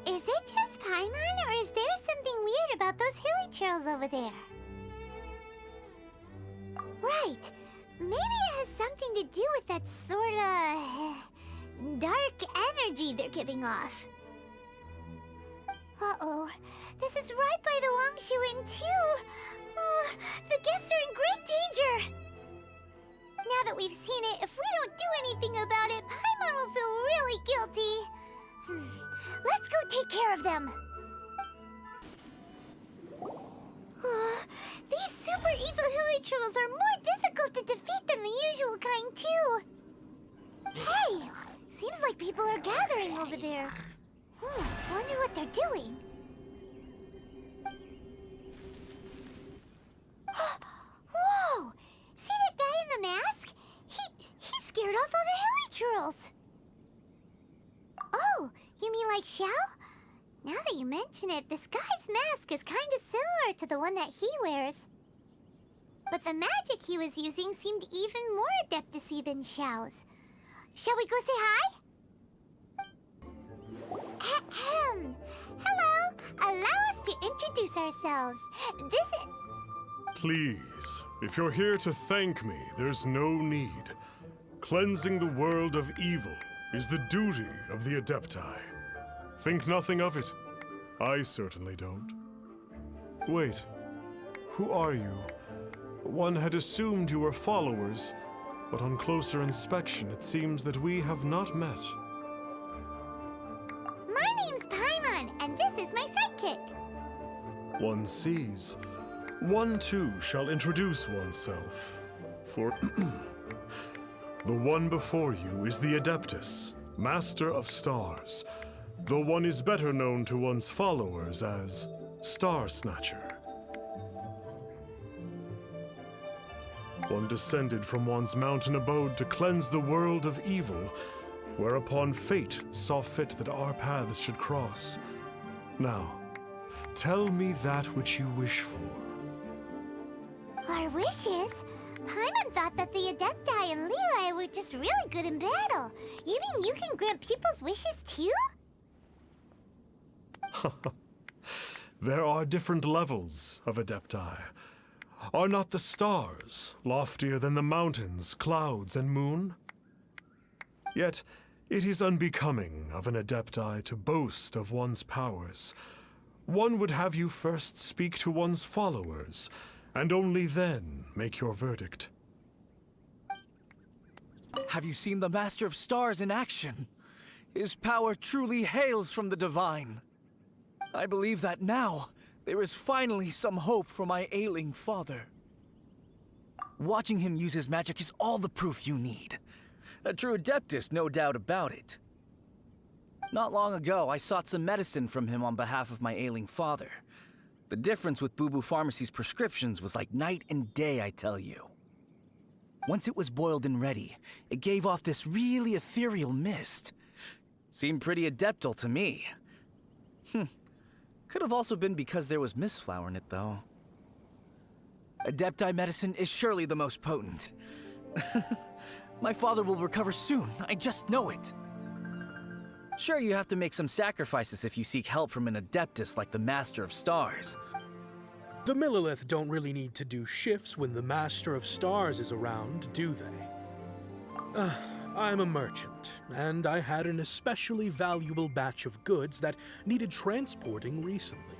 Is it just Paimon, or is there something weird about those hilly trails over there? Right. Maybe it has something to do with that sorta dark energy they're giving off. Uh-oh. This is right by the Wangshu Inn, too. The guests are in great danger. Now that we've seen it, if we don't do anything about it, Paimon will feel really guilty. Let's go take care of them. These super evil hilly trolls are more difficult to defeat than the usual kind, too. Hey! Seems like people are gathering over there. Wonder what they're doing. Whoa! See that guy in the mask? He scared off all the hilly trolls. Oh, you mean like Xiao? Now that you mention it, this guy's mask is kind of similar to the one that he wears. But the magic he was using seemed even more adeptacy than Xiao's. Shall we go say hi? Ahem. Hello! Allow us to introduce ourselves. This is... Please, if you're here to thank me, there's no need. Cleansing the world of evil is the duty of the Adepti. Think nothing of it. I certainly don't. Wait, who are you? One had assumed you were followers, but on closer inspection it seems that we have not met. My name's Paimon, and this is my sidekick. One sees. One too shall introduce oneself. For the one before you is the Adeptus, Master of Stars, though one is better known to one's followers as Star Snatcher. One descended from one's mountain abode to cleanse the world of evil, whereupon fate saw fit that our paths should cross. Now, tell me that which you wish for. Our wishes? Paimon thought that the Adepti and Leela were just really good in battle. You mean you can grant people's wishes too? There are different levels of Adepti. Are not the stars loftier than the mountains, clouds, and moon? Yet, it is unbecoming of an Adepti to boast of one's powers. One would have you first speak to one's followers, and only then make your verdict. Have you seen the Master of Stars in action? His power truly hails from the divine. I believe that now, there is finally some hope for my ailing father. Watching him use his magic is all the proof you need. A true Adeptus, no doubt about it. Not long ago, I sought some medicine from him on behalf of my ailing father. The difference with Boo Boo Pharmacy's prescriptions was like night and day, I tell you. Once it was boiled and ready, it gave off this really ethereal mist. Seemed pretty adeptal to me. Could have also been because there was mistflower in it, though. Adepti medicine is surely the most potent. My father will recover soon, I just know it. Sure, you have to make some sacrifices if you seek help from an Adeptus like the Master of Stars. The Millilith don't really need to do shifts when the Master of Stars is around, do they? I'm a merchant, and I had an especially valuable batch of goods that needed transporting recently.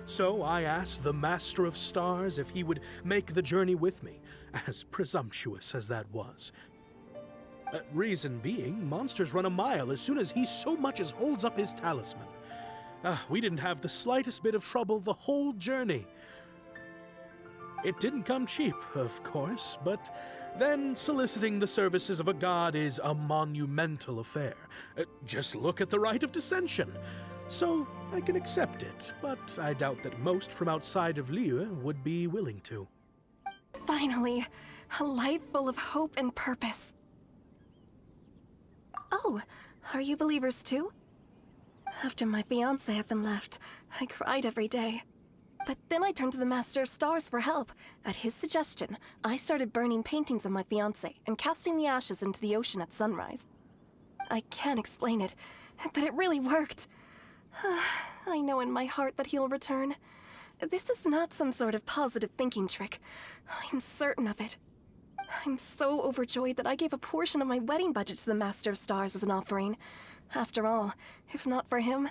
So I asked the Master of Stars if he would make the journey with me, as presumptuous as that was. Reason being, monsters run a mile as soon as he so much as holds up his talisman. We didn't have the slightest bit of trouble the whole journey. It didn't come cheap, of course, but then soliciting the services of a god is a monumental affair. Just look at the Rite of Dissension. So I can accept it, but I doubt that most from outside of Liyue would be willing to. Finally, a life full of hope and purpose. Oh, are you believers too? After my fiancé had been left, I cried every day. But then I turned to the Master of Stars for help. At his suggestion, I started burning paintings of my fiancé and casting the ashes into the ocean at sunrise. I can't explain it, but it really worked. I know in my heart that he'll return. This is not some sort of positive thinking trick. I'm certain of it. I'm so overjoyed that I gave a portion of my wedding budget to the Master of Stars as an offering. After all, if not for him,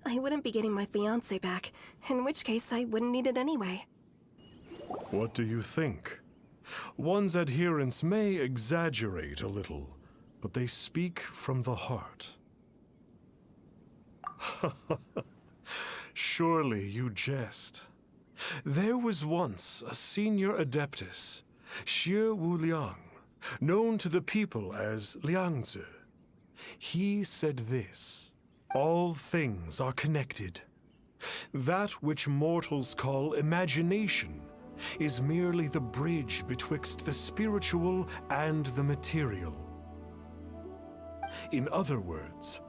I wouldn't be getting my fiancé back, in which case I wouldn't need it anyway. What do you think? One's adherents may exaggerate a little, but they speak from the heart. Surely you jest. There was once a senior adeptus, Xie Wuliang, known to the people as Liangzi. He said this: all things are connected. That which mortals call imagination is merely the bridge betwixt the spiritual and the material. In other words,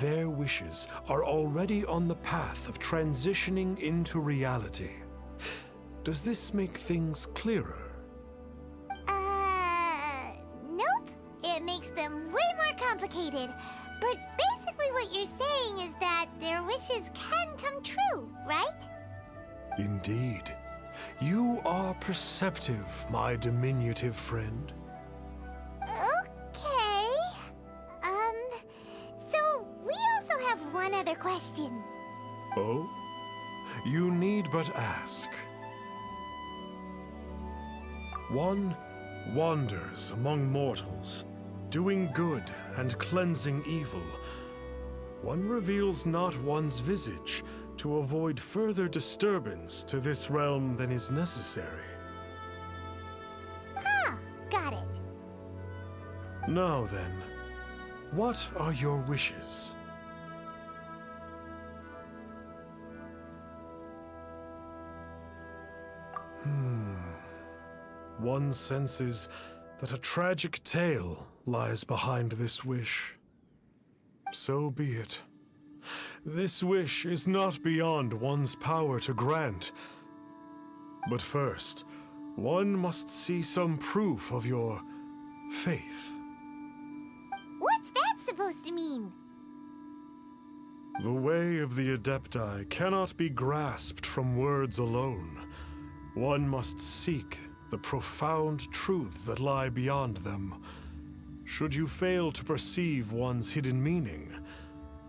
their wishes are already on the path of transitioning into reality. Does this make things clearer? Nope. It makes them way more complicated. But basically what you're saying is that their wishes can come true, right? Indeed. You are perceptive, my diminutive friend. Okay. So we also have one other question. Oh? You need but ask. One wanders among mortals, doing good and cleansing evil. One reveals not one's visage to avoid further disturbance to this realm than is necessary. Ah, got it. Now then, what are your wishes? One senses that a tragic tale lies behind this wish. So be it. This wish is not beyond one's power to grant. But first, one must see some proof of your faith. What's that supposed to mean? The way of the Adepti cannot be grasped from words alone. One must seek the profound truths that lie beyond them. Should you fail to perceive one's hidden meaning,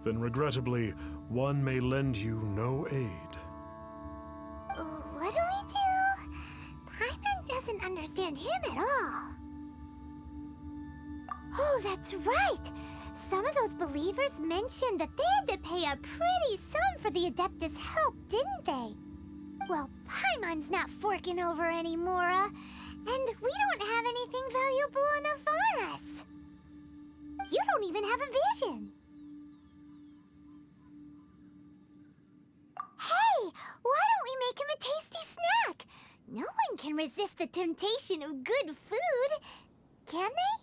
then regrettably, one may lend you no aid. What do we do? Paimon doesn't understand him at all. Oh, that's right! Some of those believers mentioned that they had to pay a pretty sum for the Adeptus' help, didn't they? Well, Paimon's not forking over anymore, and we don't have anything valuable enough on us. You don't even have a vision. Hey, why don't we make him a tasty snack? No one can resist the temptation of good food, can they?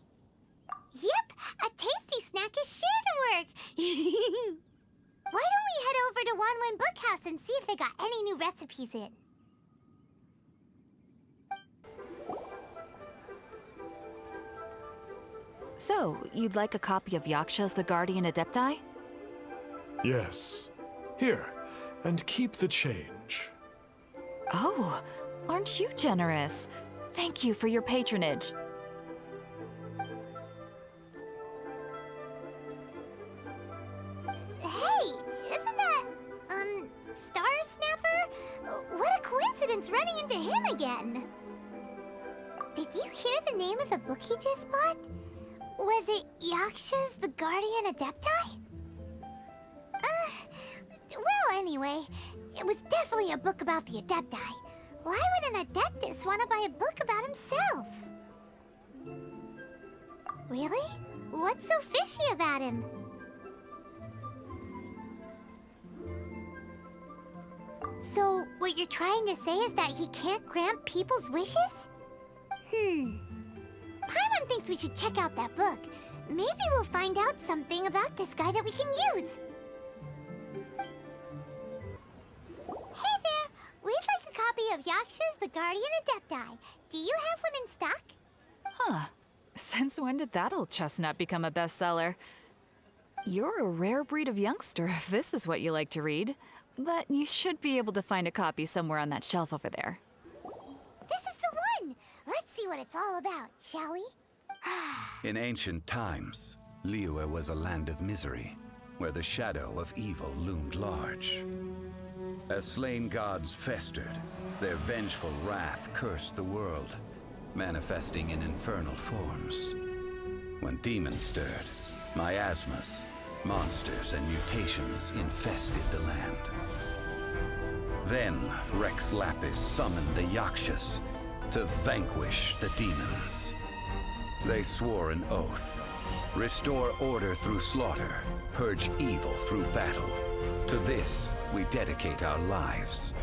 Yep, a tasty snack is sure to work. Why don't we head over to Wanwen Bookhouse and see if they got any new recipes in? So, you'd like a copy of Yaksha's The Guardian Adepti? Yes. Here, and keep the change. Oh, aren't you generous? Thank you for your patronage. Hey, isn't that, Star Snapper? What a coincidence running into him again. Did you hear the name of the book he just bought? Was it Yaksha's The Guardian Adepti? Well, anyway, it was definitely a book about the Adepti. Why would an Adeptus want to buy a book about himself? Really? What's so fishy about him? So, what you're trying to say is that he can't grant people's wishes? Paimon thinks we should check out that book. Maybe we'll find out something about this guy that we can use. Hey there! We'd of Yakshas, the Guardian Adepti. Do you have one in stock? Huh. Since when did that old chestnut become a bestseller? You're a rare breed of youngster if this is what you like to read. But you should be able to find a copy somewhere on that shelf over there. This is the one! Let's see what it's all about, shall we? In ancient times, Liyue was a land of misery, where the shadow of evil loomed large. As slain gods festered, their vengeful wrath cursed the world, manifesting in infernal forms. When demons stirred, miasmas, monsters, and mutations infested the land. Then Rex Lapis summoned the Yakshas to vanquish the demons. They swore an oath: restore order through slaughter, purge evil through battle. To this, we dedicate our lives.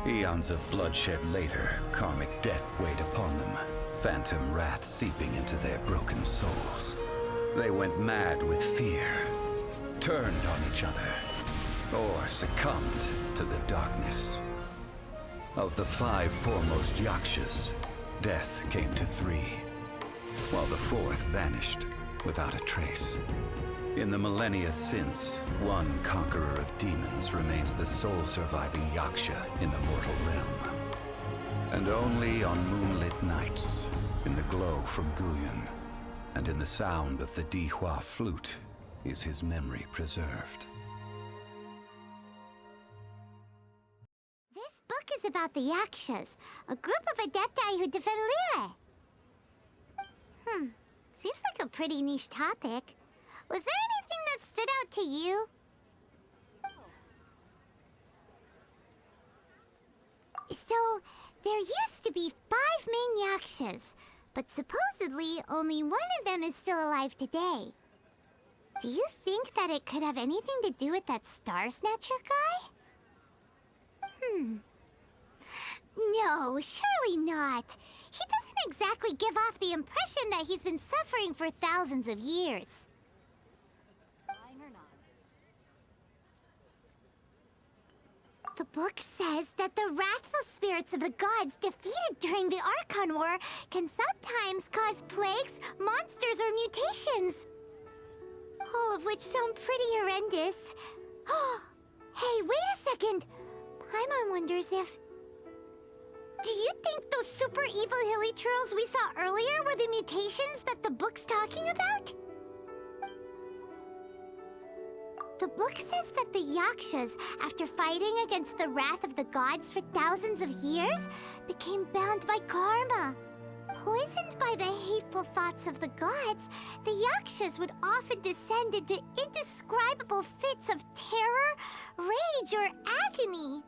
Eons of bloodshed later, karmic debt weighed upon them, phantom wrath seeping into their broken souls. They went mad with fear, turned on each other, or succumbed to the darkness. Of the 5 foremost Yakshas, death came to 3, while the 4th vanished without a trace. In the millennia since, one conqueror of demons remains the sole surviving Yaksha in the mortal realm. And only on moonlit nights, in the glow from Guyon, and in the sound of the Dihua flute, is his memory preserved. This book is about the Yakshas, a group of Adepti who defend Liyue. Seems like a pretty niche topic. Was there anything that stood out to you? So, there used to be 5 main Yakshas, but supposedly only one of them is still alive today. Do you think that it could have anything to do with that Star Snatcher guy? No, surely not. He doesn't exactly give off the impression that he's been suffering for thousands of years. The book says that the wrathful spirits of the gods defeated during the Archon War can sometimes cause plagues, monsters, or mutations. All of which sound pretty horrendous. Hey, wait a second! Paimon wonders if... Do you think those super evil hilly churls we saw earlier were the mutations that the book's talking about? The book says that the Yakshas, after fighting against the wrath of the gods for thousands of years, became bound by karma. Poisoned by the hateful thoughts of the gods, the Yakshas would often descend into indescribable fits of terror, rage, or agony.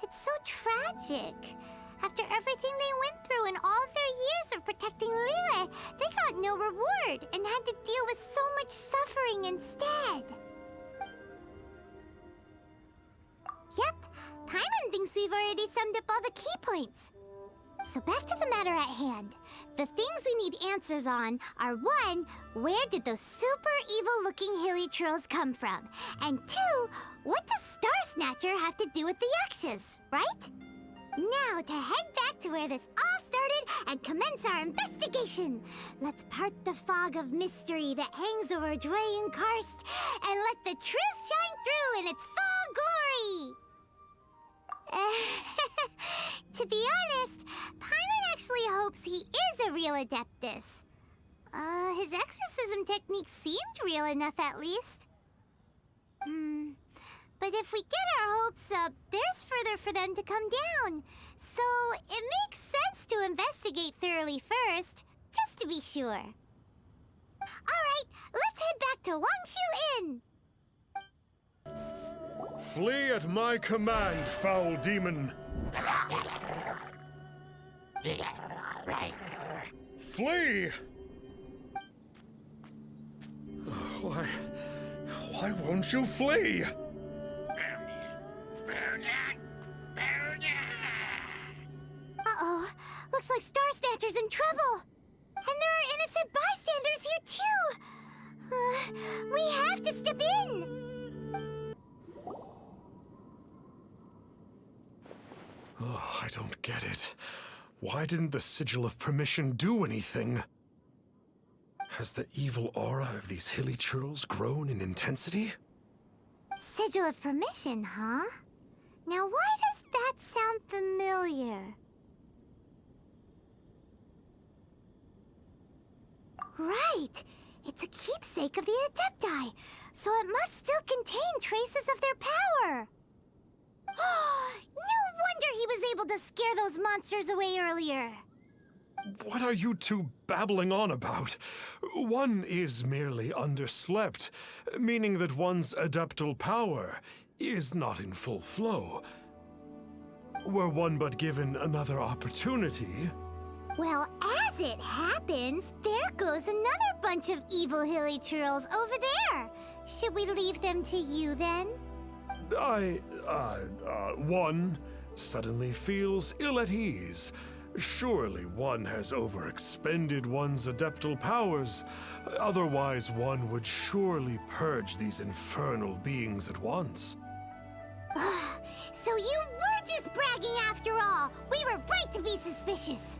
It's so tragic. After everything they went through in all of their years of protecting Liyue, they got no reward and had to deal with so much suffering instead. Yep, Paimon thinks we've already summed up all the key points. So back to the matter at hand. The things we need answers on are 1, where did those super evil-looking hilly trolls come from? And 2, what does Star Snatcher have to do with the Yakshas, right? Now to head back to where this all started and commence our investigation. Let's part the fog of mystery that hangs over Dwayne Karst and let the truth shine through in its full glory. To be honest, Paimon actually hopes he is a real Adeptus. His exorcism technique seemed real enough at least. But if we get our hopes up, there's further for them to come down. So it makes sense to investigate thoroughly first, just to be sure. Alright, let's head back to Wangshu Inn! Flee at my command, foul demon! Flee! Why won't you flee? Uh-oh, looks like Star Snatcher's in trouble! And there are innocent bystanders here too! We have to step in! Oh, I don't get it. Why didn't the Sigil of Permission do anything? Has the evil aura of these hilly churls grown in intensity? Sigil of Permission, huh? Now why does that sound familiar? Right! It's a keepsake of the Adepti, so it must still contain traces of their power! No wonder he was able to scare those monsters away earlier! What are you two babbling on about? One is merely underslept, meaning that one's adeptal power is not in full flow. Were one but given another opportunity... Well, as it happens, there goes another bunch of evil hilly churls over there. Should we leave them to you then? One suddenly feels ill at ease. Surely one has overexpended one's adeptal powers. Otherwise, one would surely purge these infernal beings at once. So you were just bragging after all. We were right to be suspicious.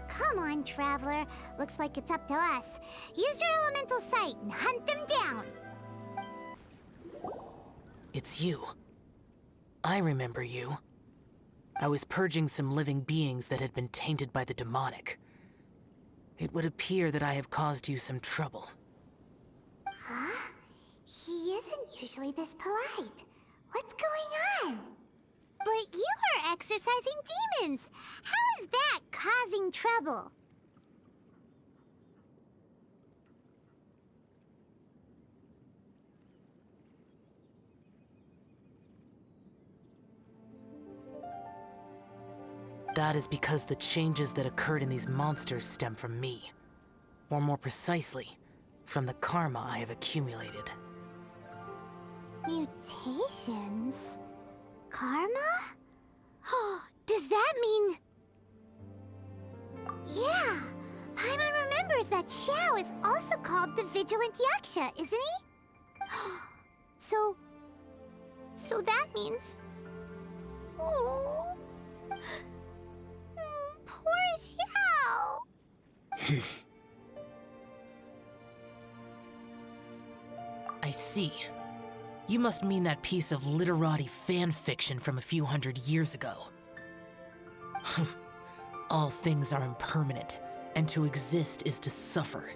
Come on, Traveler. Looks like it's up to us. Use your elemental sight and hunt them down. It's you. I remember you. I was purging some living beings that had been tainted by the demonic. It would appear that I have caused you some trouble. Huh? He isn't usually this polite. What's going on? But you are exorcising demons. How is that causing trouble? That is because the changes that occurred in these monsters stem from me. Or more precisely, from the karma I have accumulated. Mutations? Karma? Does that mean... Yeah! Paimon remembers that Xiao is also called the Vigilant Yaksha, isn't he? So that means... Oh... Poor Xiao! I see. You must mean that piece of literati fan fiction from a few hundred years ago. All things are impermanent, and to exist is to suffer.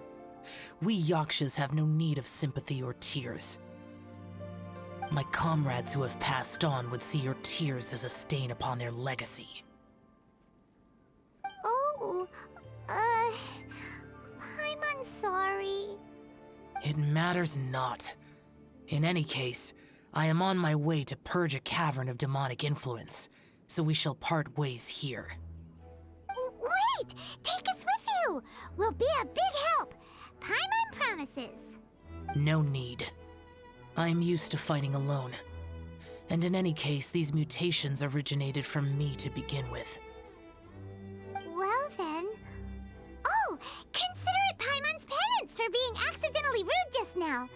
We Yakshas have no need of sympathy or tears. My comrades who have passed on would see your tears as a stain upon their legacy. Oh, I'm sorry. It matters not. In any case, I am on my way to purge a cavern of demonic influence, so we shall part ways here. Wait! Take us with you! We'll be a big help! Paimon promises! No need. I am used to fighting alone. And in any case, these mutations originated from me to begin with. Well then... Oh! Consider it Paimon's penance for being accidentally rude just now!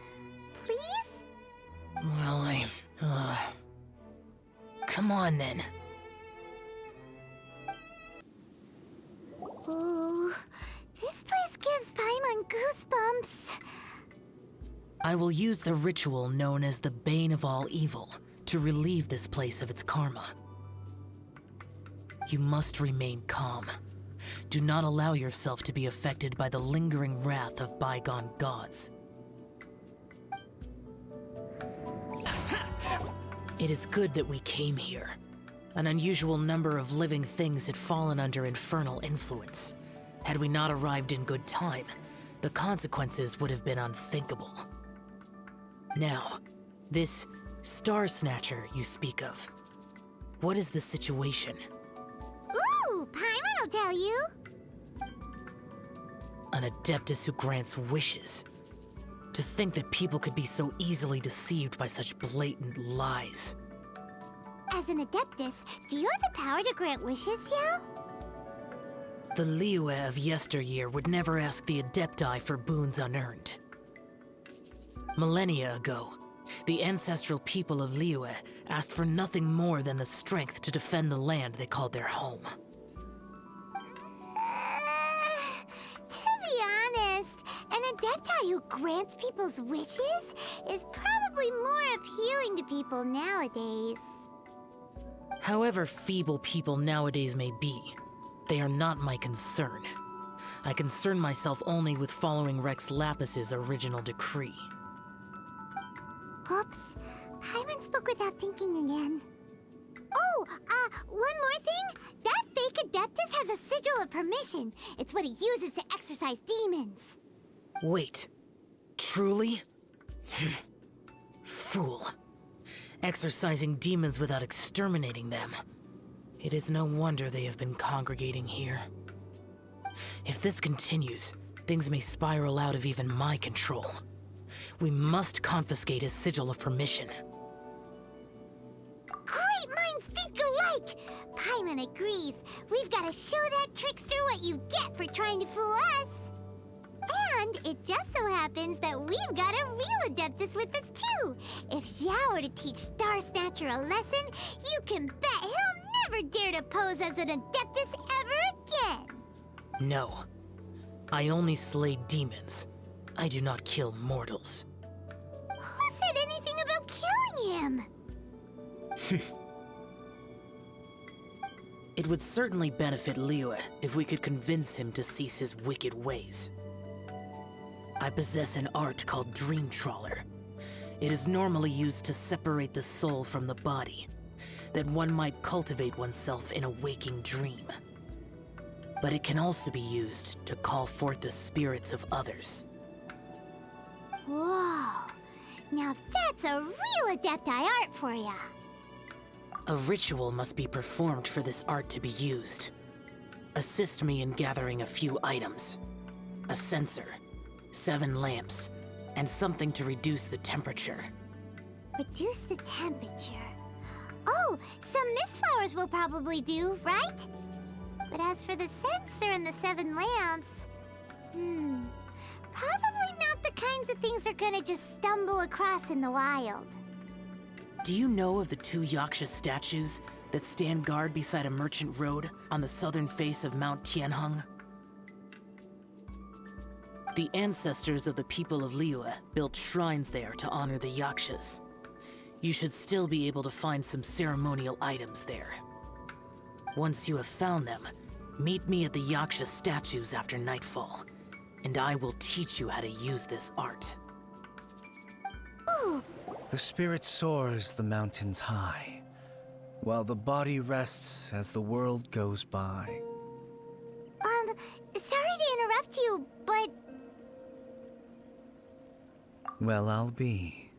Please? Well, come on then. Ooh, this place gives Paimon goosebumps. I will use the ritual known as the Bane of All Evil to relieve this place of its karma. You must remain calm. Do not allow yourself to be affected by the lingering wrath of bygone gods. It is good that we came here. An unusual number of living things had fallen under infernal influence. Had we not arrived in good time, the consequences would have been unthinkable. Now, this Star Snatcher you speak of, what is the situation? Ooh, Paimon will tell you! An Adeptus who grants wishes. To think that people could be so easily deceived by such blatant lies. As an Adeptus, do you have the power to grant wishes, Xiao? The Liyue of yesteryear would never ask the Adepti for boons unearned. Millennia ago, The ancestral people of Liyue asked for nothing more than the strength to defend the land they called their home. To be honest, an Adepti who grants people's wishes is probably more appealing to people nowadays. However feeble people nowadays may be, they are not my concern. I concern myself only with following Rex Lapis's original decree. Oops. Paimon spoke without thinking again. Oh, one more thing. That fake Adeptus has a sigil of permission. It's what he uses to exorcise demons. Wait. Truly? Fool. Exorcising demons without exterminating them. It is no wonder they have been congregating here. If this continues, things may spiral out of even my control. We must confiscate his sigil of permission. Great minds think alike! Paimon agrees. We've got to show that trickster what you get for trying to fool us. And it just so happens that we've got a real Adeptus with us too. If Xiao were to teach Star Snatcher a lesson, you can bet he'll never dare to pose as an Adeptus ever again. No. I only slay demons. I do not kill mortals. Who said anything about killing him? It would certainly benefit Liyue if we could convince him to cease his wicked ways. I possess an art called Dream Trawler. It is normally used to separate the soul from the body, that one might cultivate oneself in a waking dream. But it can also be used to call forth the spirits of others. Whoa. Now that's a real Adepti art for ya. A ritual must be performed for this art to be used. Assist me in gathering a few items. A censer, 7 lamps, and something to reduce the temperature. Reduce the temperature. Oh, some mist flowers will probably do, right? But as for the censer and the 7 lamps... probably not the kinds of things they're gonna just stumble across in the wild. Do you know of the 2 Yaksha statues that stand guard beside a merchant road on the southern face of Mount Tianheng? The ancestors of the people of Liyue built shrines there to honor the Yakshas. You should still be able to find some ceremonial items there. Once you have found them, meet me at the Yaksha statues after nightfall, and I will teach you how to use this art. Ooh. The spirit soars the mountains high, while the body rests as the world goes by. Sorry to interrupt you, but... Well, I'll be.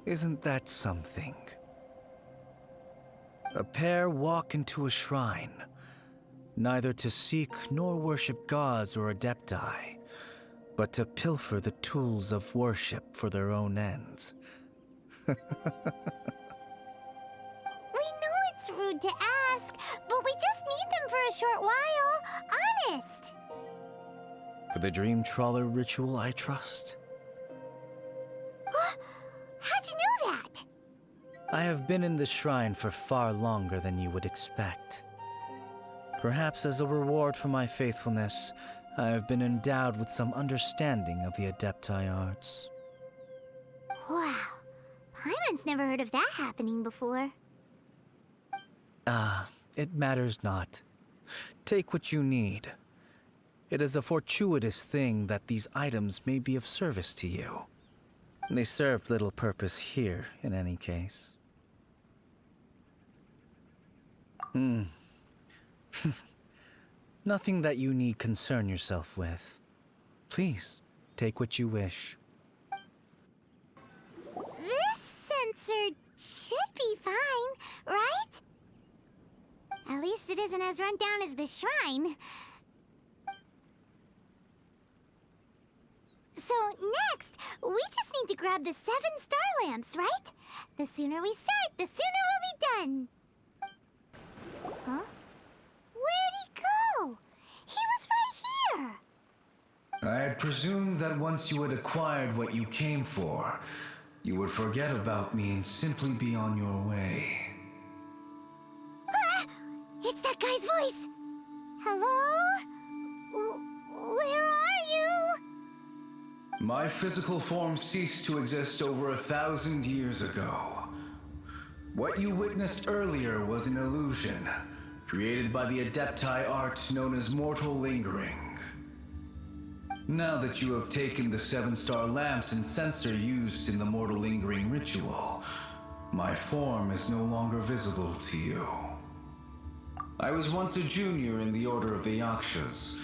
Isn't that something? A pair walk into a shrine, neither to seek nor worship gods or Adepti, but to pilfer the tools of worship for their own ends. We know it's rude to ask, but we just need them for a short while. Honest. For the Dream Trawler ritual, I trust. How'd you know that? I have been in the shrine for far longer than you would expect. Perhaps as a reward for my faithfulness, I have been endowed with some understanding of the Adepti arts. Wow. Paimon's never heard of that happening before. It matters not. Take what you need. It is a fortuitous thing that these items may be of service to you. They serve little purpose here, in any case. Nothing that you need concern yourself with. Please, take what you wish. This sensor should be fine, right? At least it isn't as run down as the shrine. So next, we just need to grab the 7 star lamps, right? The sooner we start, the sooner we'll be done. Huh? Where'd he go? He was right here! I had presumed that once you had acquired what you came for, you would forget about me and simply be on your way. Ah! It's that guy's voice! Hello? Where are you? My physical form ceased to exist over 1,000 years ago. What you witnessed earlier was an illusion, created by the Adepti art known as mortal lingering. Now that you have taken the 7-star lamps and censer used in the mortal lingering ritual, my form is no longer visible to you. I was once a junior in the Order of the Yakshas,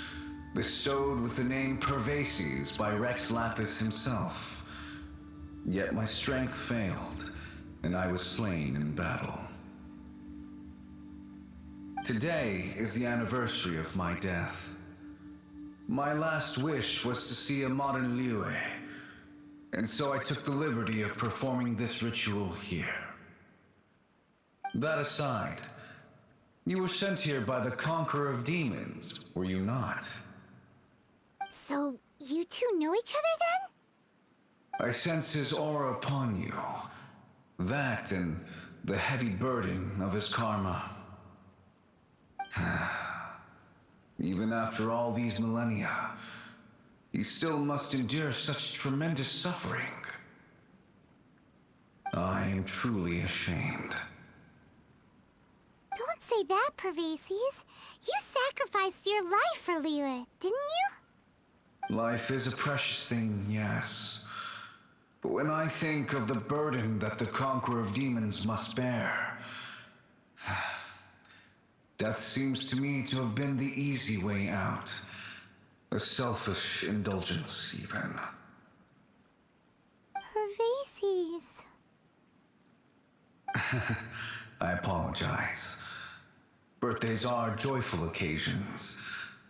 bestowed with the name Pervases by Rex Lapis himself. Yet my strength failed, and I was slain in battle. Today is the anniversary of my death. My last wish was to see a modern Liyue, and so I took the liberty of performing this ritual here. That aside, you were sent here by the Conqueror of Demons, were you not? So, you two know each other then? I sense his aura upon you. That and the heavy burden of his karma. Even after all these millennia, he still must endure such tremendous suffering. I am truly ashamed. Don't say that, Pervases. You sacrificed your life for Liyue, didn't you? Life is a precious thing, yes. But when I think of the burden that the Conqueror of Demons must bear, death seems to me to have been the easy way out. A selfish indulgence, even. Pervases. I apologize. Birthdays are joyful occasions,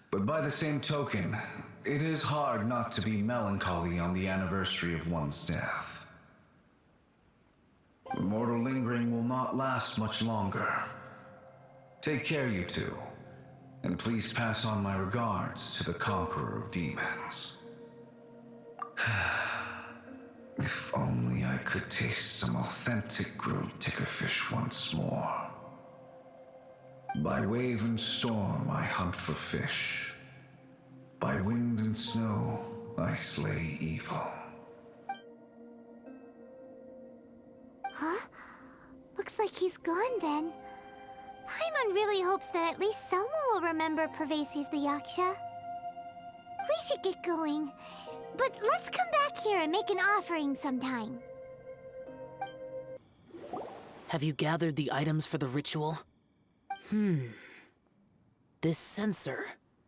but by the same token, it is hard not to be melancholy on the anniversary of one's death. The mortal lingering will not last much longer. Take care, you two, and please pass on my regards to the Conqueror of Demons. If only I could taste some authentic grilled tickerfish once more. By wave and storm I hunt for fish. By wind and snow I slay evil. Huh? Looks like he's gone then. Paimon really hopes that at least someone will remember Pervases the Yaksha. We should get going. But let's come back here and make an offering sometime. Have you gathered the items for the ritual? This censer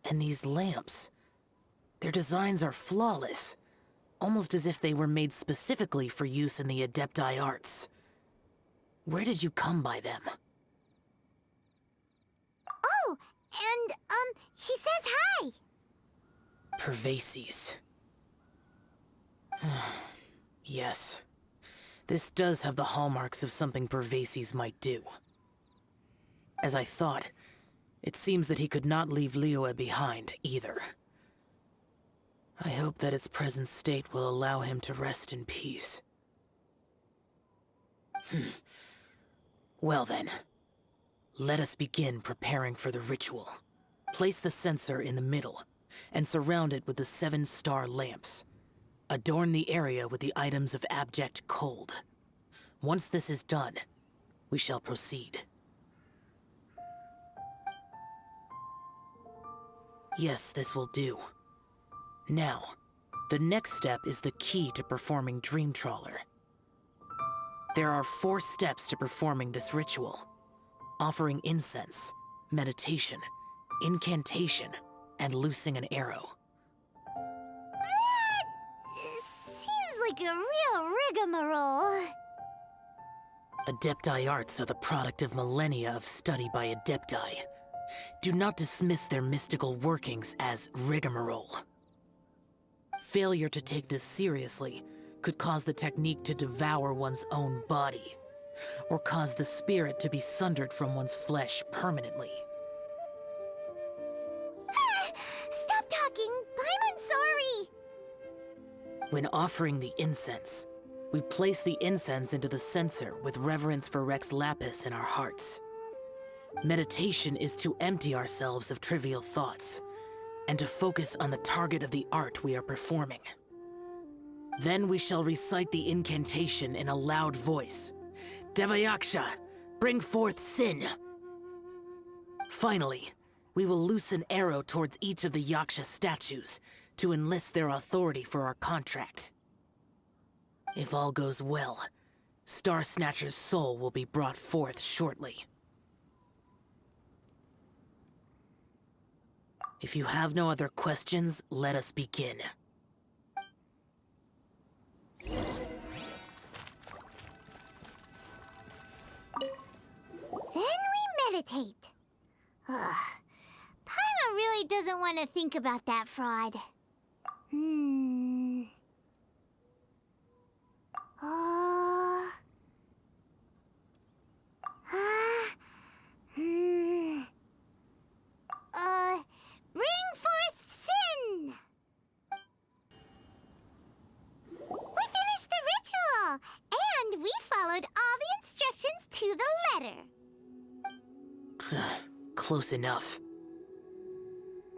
and these lamps. Their designs are flawless. Almost as if they were made specifically for use in the Adepti arts. Where did you come by them? Oh, and, he says hi! Pervases. Yes. This does have the hallmarks of something Pervases might do. As I thought, it seems that he could not leave Liyue behind, either. I hope that its present state will allow him to rest in peace. Well then, let us begin preparing for the ritual. Place the censer in the middle, and surround it with the 7-star lamps. Adorn the area with the items of abject cold. Once this is done, we shall proceed. Yes, this will do. Now, the next step is the key to performing Dream Trawler. There are 4 steps to performing this ritual. Offering incense, meditation, incantation, and loosing an arrow. Seems like a real rigmarole. Adepti arts are the product of millennia of study by Adepti. Do not dismiss their mystical workings as rigmarole. Failure to take this seriously could cause the technique to devour one's own body, or cause the spirit to be sundered from one's flesh permanently. Stop talking! I'm sorry! When offering the incense, We place the incense into the censer with reverence for Rex Lapis in our hearts. Meditation is to empty ourselves of trivial thoughts, and to focus on the target of the art we are performing. Then we shall recite the incantation in a loud voice. Devayaksha, bring forth sin! Finally, we will loose an arrow towards each of the Yaksha statues to enlist their authority for our contract. If all goes well, Star Snatcher's soul will be brought forth shortly. If you have no other questions, let us begin. Then we meditate. Ugh. Paimon really doesn't want to think about that fraud. Bring forth sin! We finished the ritual, and we followed all the instructions to the letter. Close enough.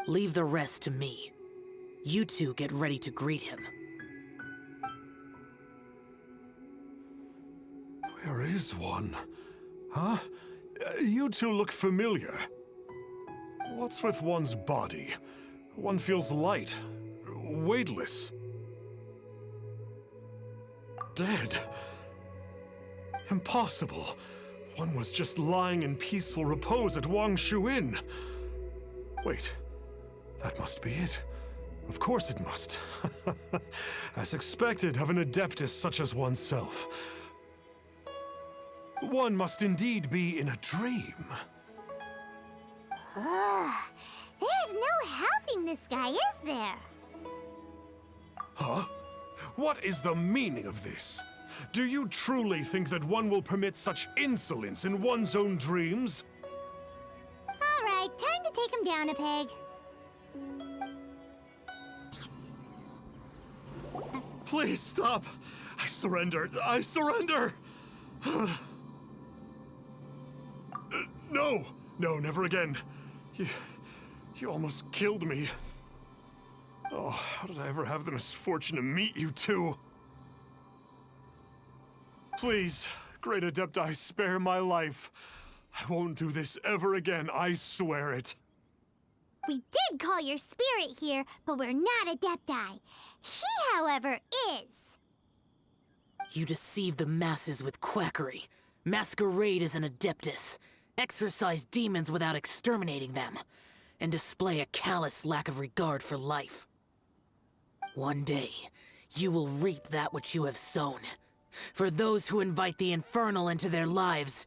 Leave the rest to me. You two get ready to greet him. Where is one? Huh? You two look familiar. What's with one's body? One feels light, weightless. Dead. Impossible. One was just lying in peaceful repose at Wangshu Inn. Wait, that must be it. Of course it must. As expected of an adeptus such as oneself. One must indeed be in a dream. There's no helping this guy, is there? Huh? What is the meaning of this? Do you truly think that one will permit such insolence in one's own dreams? All right, time to take him down a peg. Please stop! I surrender! I surrender! No! No, never again. You almost killed me. Oh, how did I ever have the misfortune to meet you two? Please, Great Adepti, spare my life. I won't do this ever again, I swear it. We did call your spirit here, but we're not Adepti. He, however, is. You deceive the masses with quackery, masquerade as an adeptus, exorcise demons without exterminating them, and display a callous lack of regard for life. One day, you will reap that which you have sown. For those who invite the infernal into their lives,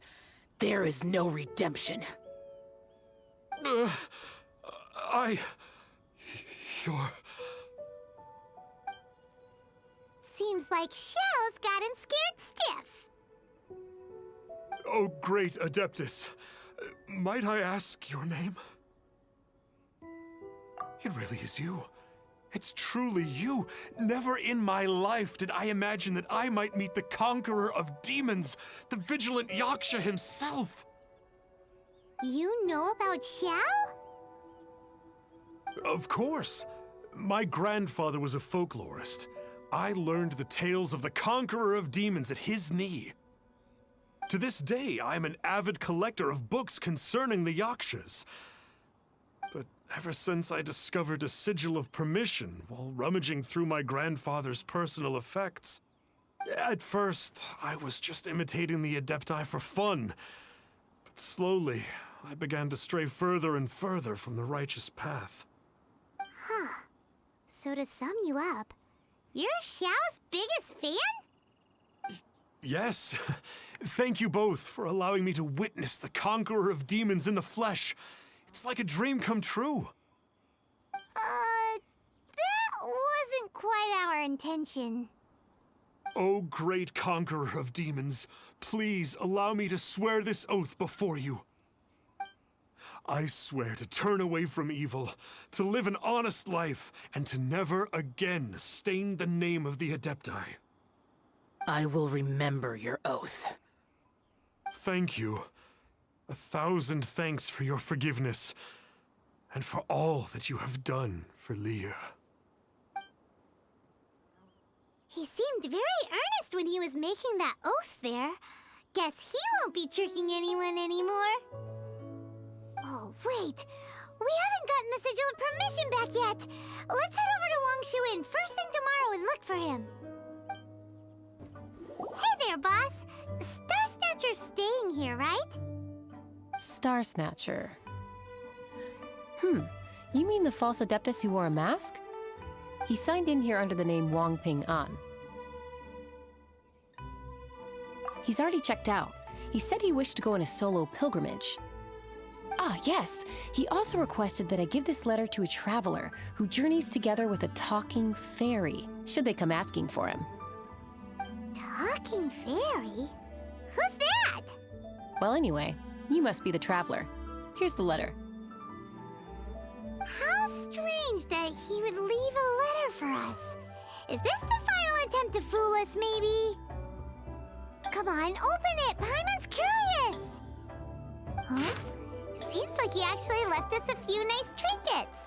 there is no redemption. You're... Seems like Xiao's got him scared stiff. Oh, great Adeptus. Might I ask your name? It really is you. It's truly you. Never in my life did I imagine that I might meet the conqueror of demons, the vigilant Yaksha himself. You know about Xiao? Of course. My grandfather was a folklorist. I learned the tales of the conqueror of demons at his knee. To this day, I am an avid collector of books concerning the Yakshas. But ever since I discovered a sigil of permission while rummaging through my grandfather's personal effects, at first, I was just imitating the Adepti for fun. But slowly, I began to stray further and further from the righteous path. Huh. So to sum you up, you're Xiao's biggest fan? Yes. Thank you both for allowing me to witness the conqueror of demons in the flesh. It's like a dream come true. That wasn't quite our intention. Oh, great conqueror of demons, please allow me to swear this oath before you. I swear to turn away from evil, to live an honest life, and to never again stain the name of the Adepti. I will remember your oath. Thank you. 1,000 thanks for your forgiveness, and for all that you have done for Leah. He seemed very earnest when he was making that oath there. Guess he won't be tricking anyone anymore. Oh, wait. We haven't gotten the Sigil of Permission back yet. Let's head over to Wangshuin first thing tomorrow and look for him. Hey there, boss. Star Snatcher's staying here, right? Star Snatcher. You mean the false Adeptus who wore a mask? He signed in here under the name Wang Ping An. He's already checked out. He said he wished to go on a solo pilgrimage. Ah, yes. He also requested that I give this letter to a traveler who journeys together with a talking fairy, should they come asking for him. Talking fairy? Who's that? Well, anyway, you must be the traveler. Here's the letter. How strange that he would leave a letter for us. Is this the final attempt to fool us, maybe? Come on, open it! Paimon's curious! Huh? Seems like he actually left us a few nice trinkets.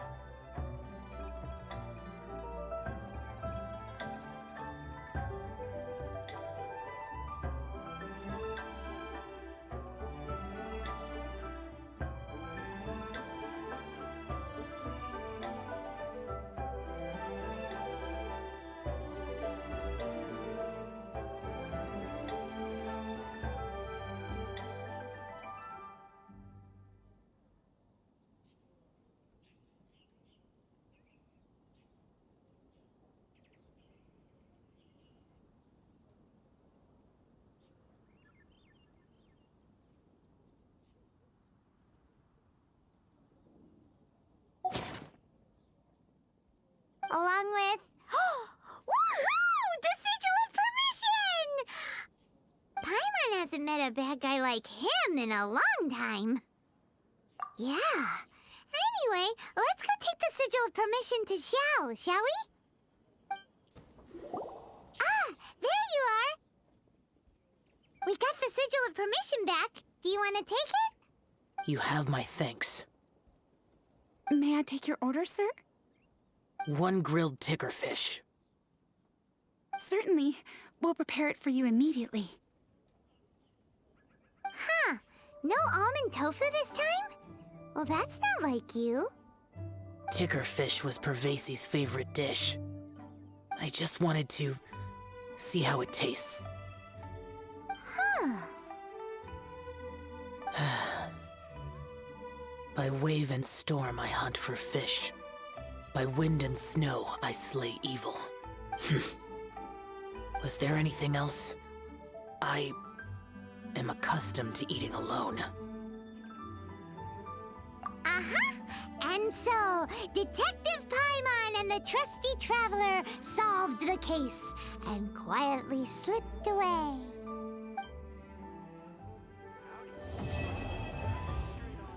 Along with... Woohoo! The Sigil of Permission! Paimon hasn't met a bad guy like him in a long time. Yeah. Anyway, let's go take the Sigil of Permission to Xiao, shall we? Ah, there you are! We got the Sigil of Permission back. Do you want to take it? You have my thanks. May I take your order, sir? 1 grilled tickerfish. Certainly. We'll prepare it for you immediately. Huh. No almond tofu this time? Well, that's not like you. Tickerfish was Pervasi's favorite dish. I just wanted to see how it tastes. Huh. By wave and storm I hunt for fish. By wind and snow I slay evil. Was there anything else? I am accustomed to eating alone. Uh-huh. And so, Detective Paimon and the trusty traveler solved the case and quietly slipped away.